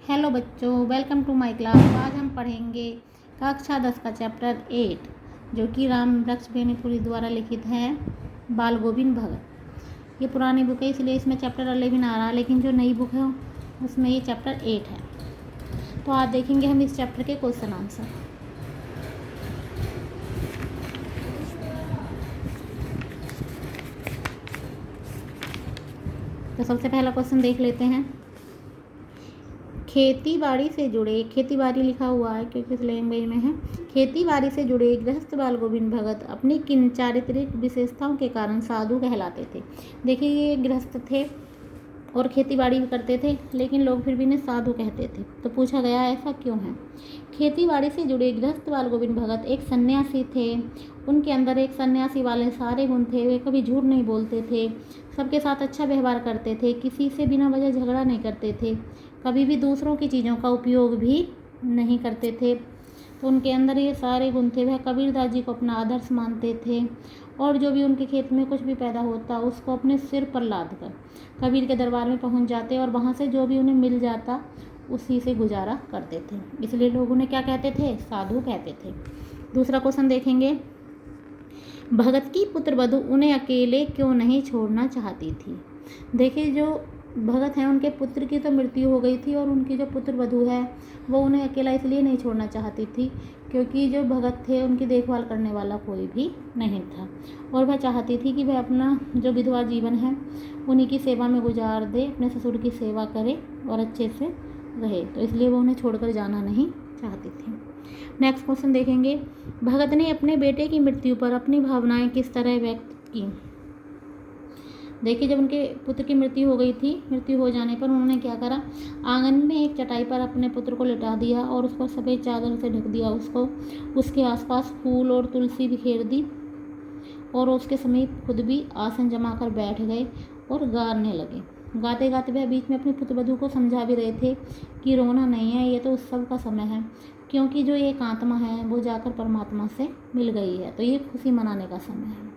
Hello बच्चों, welcome to my class. आज हम पढ़ेंगे कक्षा 10 का चैप्टर 8 जो कि राम वृक्ष बेनीपुरी द्वारा लिखित है, बाल गोविंद भगत। ये पुरानी बुक है इसलिए इसमें चैप्टर 11 आ रहा है, लेकिन जो नई बुक है उसमें ये चैप्टर 8 है। तो आज देखेंगे हम इस चैप्टर के क्वेश्चन आंसर। तो सबसे पहला क्वेश्चन देख लेते हैं। खेती बाड़ी से जुड़े, खेती बाड़ी लिखा हुआ है क्योंकि इस लैंग्वेज में है। खेती बाड़ी से जुड़े गृहस्थ बाल गोविंद भगत अपनी किन चारित्रिक विशेषताओं के कारण साधु कहलाते थे। देखिए, ये गृहस्थ थे और खेती बाड़ी भी करते थे, लेकिन लोग फिर भी इन्हें साधु कहते थे। तो पूछा गया ऐसा क्यों है। खेती बाड़ी से जुड़े गृहस्थ बाल गोविंद भगत एक सन्यासी थे। उनके अंदर एक सन्यासी वाले सारे गुण थे। वे कभी झूठ नहीं बोलते थे, सबके साथ अच्छा व्यवहार करते थे, किसी से बिना वजह झगड़ा नहीं करते थे, कभी भी दूसरों की चीज़ों का उपयोग भी नहीं करते थे। तो उनके अंदर ये सारे गुण थे। वह कबीरदास जी को अपना आदर्श मानते थे और जो भी उनके खेत में कुछ भी पैदा होता उसको अपने सिर पर लाद कर कबीर के दरबार में पहुंच जाते और वहां से जो भी उन्हें मिल जाता उसी से गुजारा करते थे। इसलिए लोग उन्हें क्या कहते थे, साधु कहते थे। दूसरा क्वेश्चन देखेंगे। भगत की पुत्र वधू उन्हें अकेले क्यों नहीं छोड़ना चाहती थी। देखिए, जो भगत हैं उनके पुत्र की तो मृत्यु हो गई थी और उनकी जो पुत्र वधू है वो उन्हें अकेला इसलिए नहीं छोड़ना चाहती थी क्योंकि जो भगत थे उनकी देखभाल करने वाला कोई भी नहीं था और वह चाहती थी कि वह अपना जो विधवा जीवन है उन्हीं की सेवा में गुजार दे, अपने ससुर की सेवा करे और अच्छे से रहे। तो इसलिए वो उन्हें छोड़कर जाना नहीं चाहती थी। नेक्स्ट क्वेश्चन देखेंगे। भगत ने अपने बेटे की मृत्यु पर अपनी भावनाएं किस तरह व्यक्त की। देखिए, जब उनके पुत्र की मृत्यु हो गई थी, मृत्यु हो जाने पर उन्होंने क्या करा, आंगन में एक चटाई पर अपने पुत्र को लिटा दिया और उस पर सफ़ेद चादर से ढक दिया उसको। उसके आसपास फूल और तुलसी बिखेर दी और उसके समीप खुद भी आसन जमा कर बैठ गए और गाने लगे। गाते गाते वह बीच में अपने पुत्र वधू को समझा भी रहे थे कि रोना नहीं है, ये तो उत्सव का समय है, क्योंकि जो एक आत्मा है वो जाकर परमात्मा से मिल गई है, तो ये खुशी मनाने का समय है।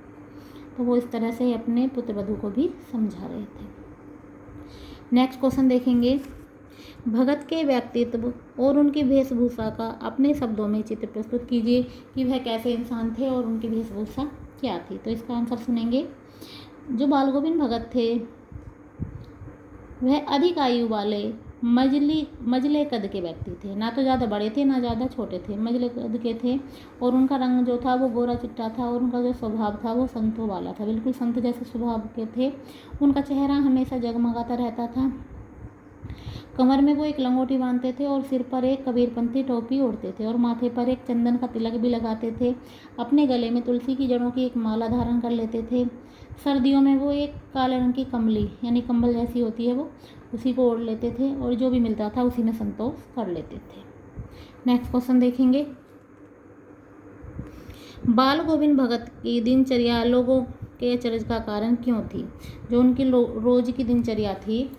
तो वो इस तरह से अपने पुत्र वधू को भी समझा रहे थे। नेक्स्ट क्वेश्चन देखेंगे। भगत के व्यक्तित्व और उनकी वेशभूषा का अपने शब्दों में चित्र प्रस्तुत कीजिए कि वह कैसे इंसान थे और उनकी वेशभूषा क्या थी। तो इसका आंसर सुनेंगे। जो बाल गोविंद भगत थे वह अधिक आयु वाले मजले कद के व्यक्ति थे। ना तो ज़्यादा बड़े थे ना ज़्यादा छोटे थे, मजले कद के थे और उनका रंग जो था वो गोरा चिट्टा था और उनका जो स्वभाव था वो संतों वाला था, बिल्कुल संत जैसे स्वभाव के थे। उनका चेहरा हमेशा जगमगाता रहता था। कमर में वो एक लंगोटी बांधते थे और सिर पर एक कबीरपंथी टोपी ओढ़ते थे और माथे पर एक चंदन का तिलक भी लगाते थे। अपने गले में तुलसी की जड़ों की एक माला धारण कर लेते थे। सर्दियों में वो एक काले रंग की कमली यानी कंबल जैसी होती है वो, उसी को ओढ़ लेते थे और जो भी मिलता था उसी में संतोष कर लेते थे। नेक्स्ट क्वेश्चन देखेंगे। बाल गोविंद भगत की दिनचर्या लोगों के अचरज का कारण क्यों थी। जो उनकी रोज की दिनचर्या थी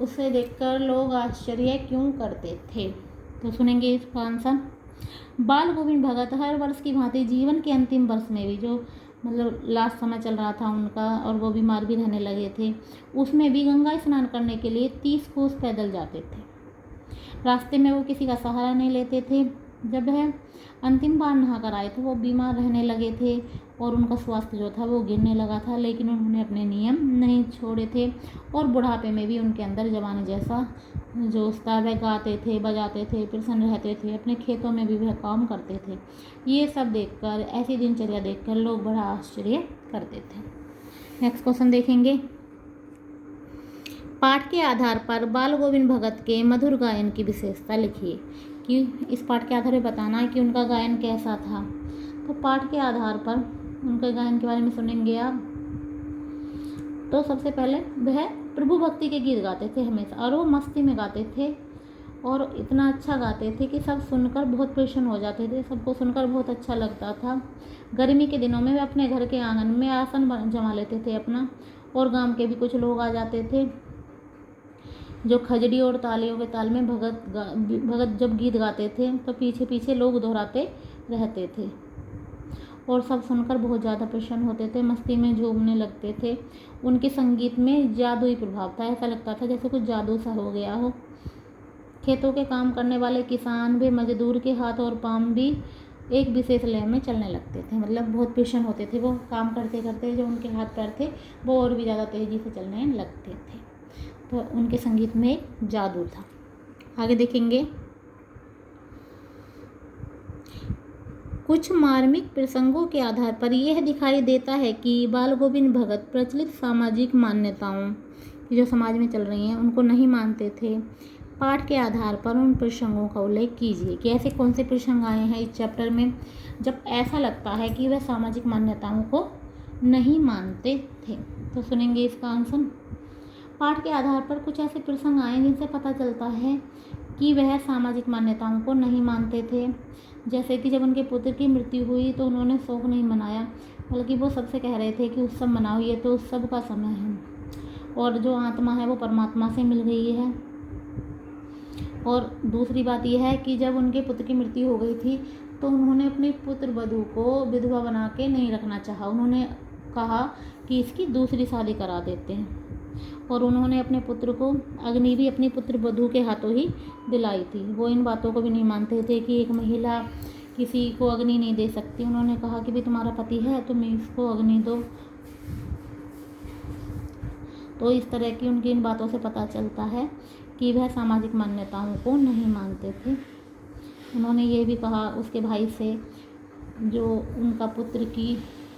उसे देखकर लोग आश्चर्य क्यों करते थे। तो सुनेंगे इसका आंसर। बाल गोविंद भगत हर वर्ष की भांति जीवन के अंतिम वर्ष में भी, जो मतलब लास्ट समय चल रहा था उनका और वो बीमार भी रहने लगे थे, उसमें भी गंगा स्नान करने के लिए 30 कोस पैदल जाते थे। रास्ते में वो किसी का सहारा नहीं लेते थे। जब वह अंतिम बार नहा कर आए तो वो बीमार रहने लगे थे और उनका स्वास्थ्य जो था वो गिरने लगा था, लेकिन उन्होंने अपने नियम नहीं छोड़े थे और बुढ़ापे में भी उनके अंदर जवानी जैसा जोश था। वह गाते थे, बजाते थे, प्रसन्न रहते थे, अपने खेतों में भी वह काम करते थे। ये सब देखकर, ऐसी दिनचर्या देखकर लोग बड़ा आश्चर्य करते थे। नेक्स्ट क्वेश्चन देखेंगे। पाठ के आधार पर बाल गोविंद भगत के मधुर गायन की विशेषता लिखिए कि इस पाठ के आधार पर बताना है कि उनका गायन कैसा था। तो पाठ के आधार पर उनके गायन के बारे में सुनेंगे आप। तो सबसे पहले वह प्रभु भक्ति के गीत गाते थे हमेशा और वो मस्ती में गाते थे और इतना अच्छा गाते थे कि सब सुनकर बहुत प्रसन्न हो जाते थे, सबको सुनकर बहुत अच्छा लगता था। गर्मी के दिनों में वे अपने घर के आंगन में आसन जमा लेते थे अपना और गांव के भी कुछ लोग आ जाते थे जो खजड़ी और तालियों के ताल में भगत जब गीत गाते थे तो पीछे पीछे लोग दोहराते रहते थे और सब सुनकर बहुत ज़्यादा प्रसन्न होते थे, मस्ती में झूमने लगते थे। उनके संगीत में जादुई प्रभाव था, ऐसा लगता था जैसे कुछ जादू सा हो गया हो। खेतों के काम करने वाले किसान भी, मजदूर के हाथ और पाँव भी एक विशेष लय में चलने लगते थे। मतलब बहुत पेशेंट होते थे वो, काम करते करते जो उनके हाथ पैर थे वो और भी ज़्यादा तेज़ी से चलने लगते थे। तो उनके संगीत में एक जादू था। आगे देखेंगे, कुछ मार्मिक प्रसंगों के आधार पर यह दिखाई देता है कि बाल गोविंद भगत प्रचलित सामाजिक मान्यताओं जो समाज में चल रही हैं उनको नहीं मानते थे। पाठ के आधार पर उन प्रसंगों का उल्लेख कीजिए कि ऐसे कौन से प्रसंग आए हैं इस चैप्टर में जब ऐसा लगता है कि वह सामाजिक मान्यताओं को नहीं मानते थे। तो सुनेंगे इसका आंसर। पाठ के आधार पर कुछ ऐसे प्रसंग आए जिनसे पता चलता है कि वह सामाजिक मान्यताओं को नहीं मानते थे। जैसे कि जब उनके पुत्र की मृत्यु हुई तो उन्होंने शोक नहीं मनाया, बल्कि वो सबसे कह रहे थे कि उत्सव मनाओ, ये तो उत्सव का समय है और जो आत्मा है वो परमात्मा से मिल गई है। और दूसरी बात यह है कि जब उनके पुत्र की मृत्यु हो गई थी तो उन्होंने अपनी पुत्र वधू को विधवा बना के नहीं रखना चाहा। उन्होंने कहा कि इसकी दूसरी शादी करा देते हैं और उन्होंने अपने पुत्र को अग्नि भी अपनी पुत्र वधू के हाथों ही दिलाई थी। वो इन बातों को भी नहीं मानते थे कि एक महिला किसी को अग्नि नहीं दे सकती। उन्होंने कहा कि भाई तुम्हारा पति है तुम इसको अग्नि दो। तो इस तरह की उनकी इन बातों से पता चलता है कि वह सामाजिक मान्यताओं को नहीं मानते थे। उन्होंने ये भी कहा उसके भाई से, जो उनका पुत्र की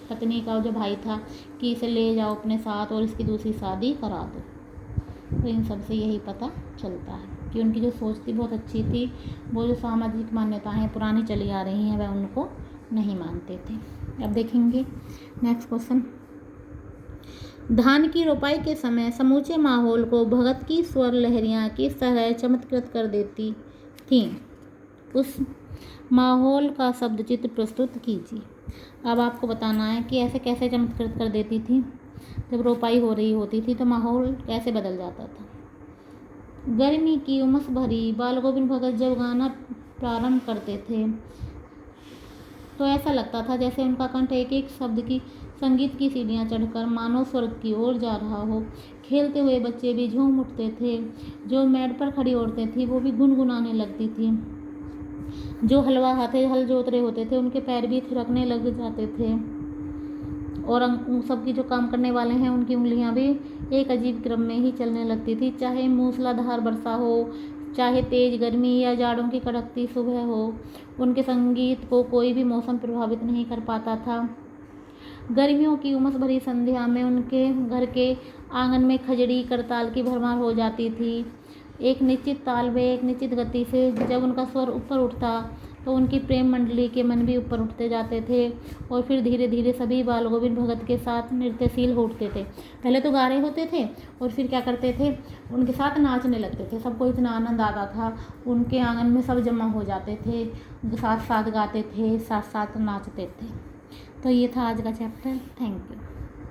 पत्नी का जो भाई था, कि इसे ले जाओ अपने साथ और इसकी दूसरी शादी करा दो। तो इन सब से यही पता चलता है कि उनकी जो सोच थी बहुत अच्छी थी। वो जो सामाजिक मान्यताएं पुरानी चली आ रही हैं वह उनको नहीं मानते थे। अब देखेंगे नेक्स्ट क्वेश्चन। धान की रोपाई के समय समूचे माहौल को भगत की स्वर लहरियाँ किस तरह चमत्कृत कर देती थीं? उस माहौल का शब्द चित्र प्रस्तुत कीजिए। अब आपको बताना है कि ऐसे कैसे चमत्कृत कर देती थी। जब रोपाई हो रही होती थी तो माहौल कैसे बदल जाता था। गर्मी की उमस भरी बाल गोविंद भगत जब गाना प्रारंभ करते थे तो ऐसा लगता था जैसे उनका कंठ एक एक शब्द की संगीत की सीढ़ियाँ चढ़कर मानो स्वर्ग की ओर जा रहा हो। खेलते हुए बच्चे भी झूम उठते थे। जो मैट पर खड़ी औरतें थीं वो भी गुनगुनाने लगती थीं। जो हलवा हाथे हल जोत रहे होते थे उनके पैर भी थिरकने लग जाते थे। और सबकी जो काम करने वाले हैं उनकी उंगलियां भी एक अजीब क्रम में ही चलने लगती थी। चाहे मूसलाधार वर्षा हो, चाहे तेज गर्मी या जाड़ों की कड़कती सुबह हो, उनके संगीत को कोई भी मौसम प्रभावित नहीं कर पाता था। गर्मियों की उमस भरी संध्या में उनके घर के आंगन में खजड़ी करताल की भरमार हो जाती थी। एक निश्चित ताल में एक निश्चित गति से जब उनका स्वर ऊपर उठता तो उनकी प्रेम मंडली के मन भी ऊपर उठते जाते थे और फिर धीरे धीरे सभी बाल गोविंद भगत के साथ नृत्यशील हो उठते थे। पहले तो गा रहे होते थे और फिर क्या करते थे, उनके साथ नाचने लगते थे। सबको इतना आनंद आता था, उनके आंगन में सब जमा हो जाते थे, साथ साथ गाते थे, साथ साथ नाचते थे। तो ये था आज का चैप्टर। Thank you.